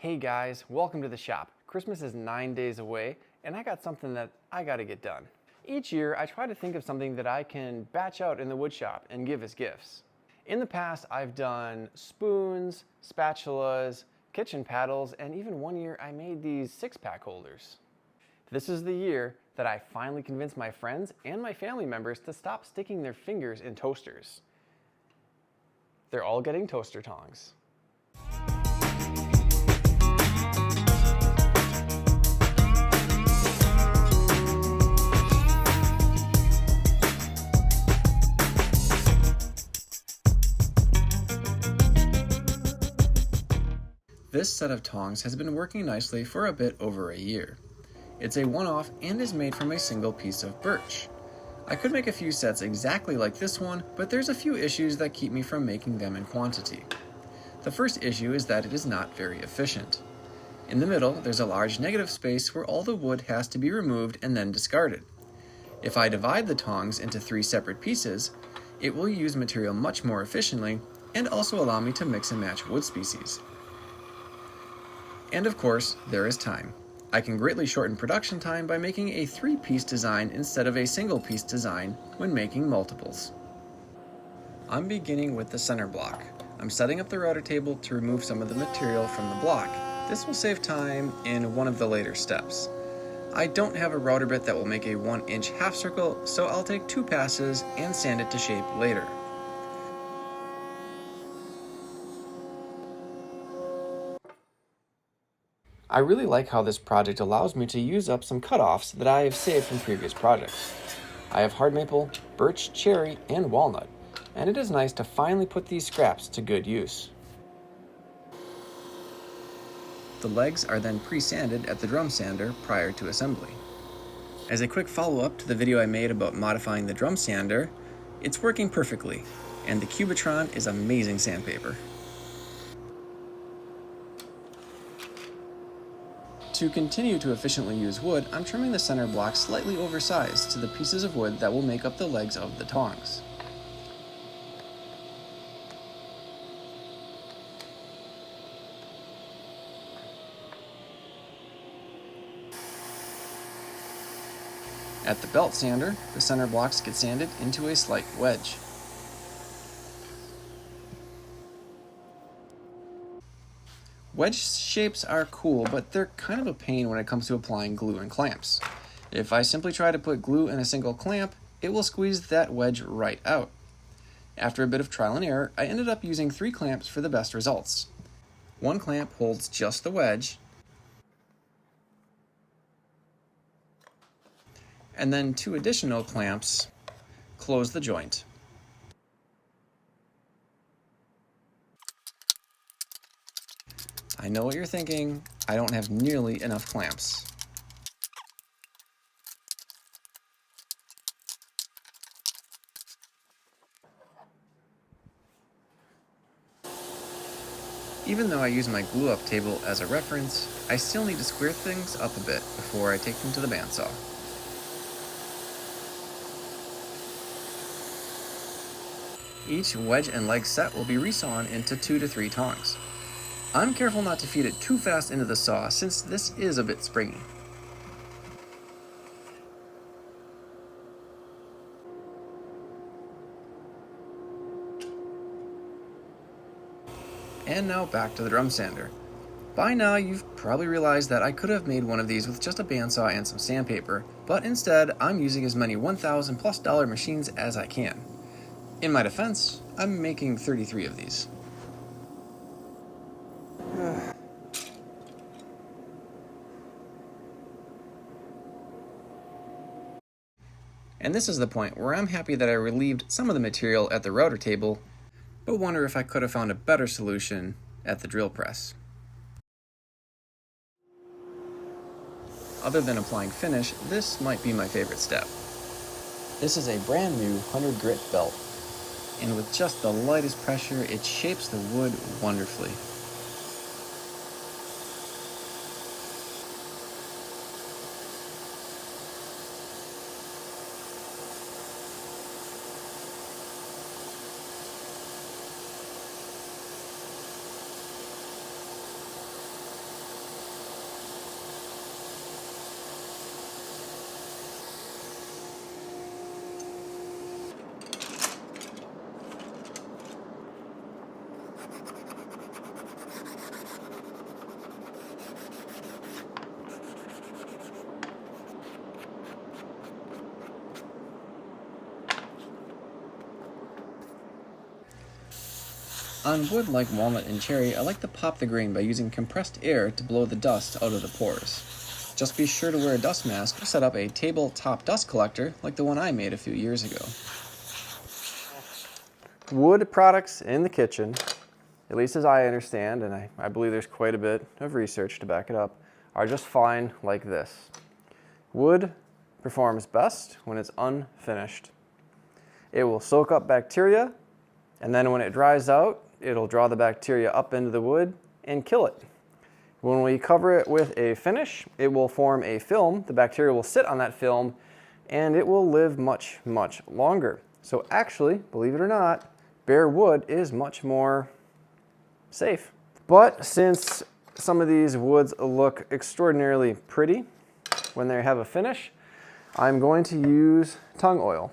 Hey guys, welcome to the shop. Christmas is 9 days away, and I got something that I gotta get done. Each year, I try to think of something that I can batch out in the wood shop and give as gifts. In the past, I've done spoons, spatulas, kitchen paddles, and even one year I made these 6-pack holders. This is the year that I finally convinced my friends and my family members to stop sticking their fingers in toasters. They're all getting toaster tongs. This set of tongs has been working nicely for a bit over a year. It's a one-off and is made from a single piece of birch. I could make a few sets exactly like this one, but there's a few issues that keep me from making them in quantity. The first issue is that it is not very efficient. In the middle, there's a large negative space where all the wood has to be removed and then discarded. If I divide the tongs into 3 separate pieces, it will use material much more efficiently and also allow me to mix and match wood species. And of course, there is time. I can greatly shorten production time by making a 3-piece design instead of a single-piece design when making multiples. I'm beginning with the center block. I'm setting up the router table to remove some of the material from the block. This will save time in one of the later steps. I don't have a router bit that will make a 1-inch half circle, so I'll take 2 passes and sand it to shape later. I really like how this project allows me to use up some cutoffs that I have saved from previous projects. I have hard maple, birch, cherry, and walnut, and it is nice to finally put these scraps to good use. The legs are then pre-sanded at the drum sander prior to assembly. As a quick follow-up to the video I made about modifying the drum sander, it's working perfectly, and the Cubitron is amazing sandpaper. To continue to efficiently use wood, I'm trimming the center block slightly oversized to the pieces of wood that will make up the legs of the tongs. At the belt sander, the center blocks get sanded into a slight wedge. Wedge shapes are cool, but they're kind of a pain when it comes to applying glue and clamps. If I simply try to put glue in a single clamp, it will squeeze that wedge right out. After a bit of trial and error, I ended up using 3 clamps for the best results. 1 clamp holds just the wedge, and then 2 additional clamps close the joint. I know what you're thinking, I don't have nearly enough clamps. Even though I use my glue up table as a reference, I still need to square things up a bit before I take them to the bandsaw. Each wedge and leg set will be resawn into 2 to 3 tongs. I'm careful not to feed it too fast into the saw since this is a bit springy. And now back to the drum sander. By now you've probably realized that I could have made one of these with just a bandsaw and some sandpaper, but instead I'm using as many $1,000+ machines as I can. In my defense, I'm making 33 of these. And this is the point where I'm happy that I relieved some of the material at the router table, but wonder if I could have found a better solution at the drill press. Other than applying finish, this might be my favorite step. This is a brand new 100 grit belt, and with just the lightest pressure, it shapes the wood wonderfully. On wood like walnut and cherry, I like to pop the grain by using compressed air to blow the dust out of the pores. Just be sure to wear a dust mask or set up a tabletop dust collector like the one I made a few years ago. Wood products in the kitchen, at least as I understand, and I believe there's quite a bit of research to back it up, are just fine like this. Wood performs best when it's unfinished. It will soak up bacteria, and then when it dries out, it'll draw the bacteria up into the wood and kill it. When we cover it with a finish, it will form a film. The bacteria will sit on that film, and it will live much, much longer. So actually, believe it or not, bare wood is much more safe. But since some of these woods look extraordinarily pretty when they have a finish, I'm going to use tung oil.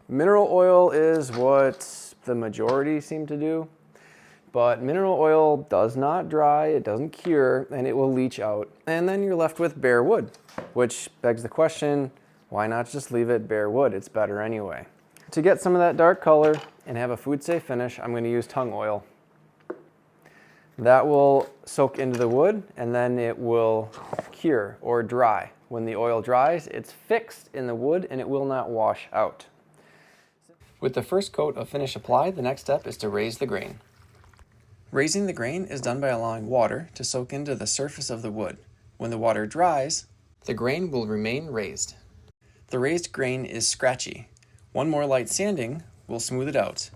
Mineral oil is what the majority seem to do, but mineral oil does not dry, it doesn't cure, and it will leach out. And then you're left with bare wood, which begs the question, why not just leave it bare wood? It's better anyway. To get some of that dark color and have a food-safe finish, I'm going to use tung oil. That will soak into the wood, and then it will cure or dry. When the oil dries, it's fixed in the wood and it will not wash out. With the first coat of finish applied, the next step is to raise the grain. Raising the grain is done by allowing water to soak into the surface of the wood. When the water dries, the grain will remain raised. The raised grain is scratchy. One more light sanding will smooth it out.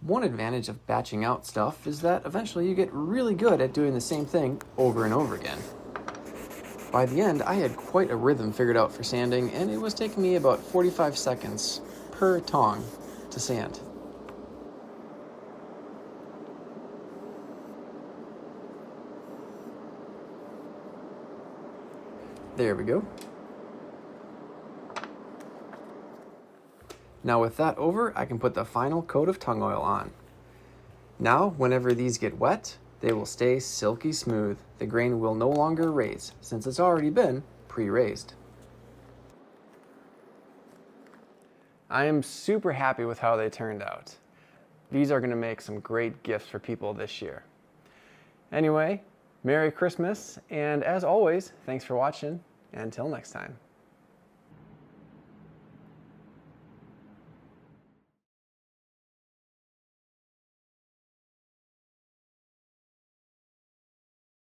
One advantage of batching out stuff is that eventually you get really good at doing the same thing over and over again. By the end, I had quite a rhythm figured out for sanding, and it was taking me about 45 seconds per tong to sand. There we go. Now with that over, I can put the final coat of tung oil on. Now, whenever these get wet, they will stay silky smooth. The grain will no longer raise, since it's already been pre-raised. I am super happy with how they turned out. These are going to make some great gifts for people this year. Anyway, Merry Christmas, and as always, thanks for watching, and until next time.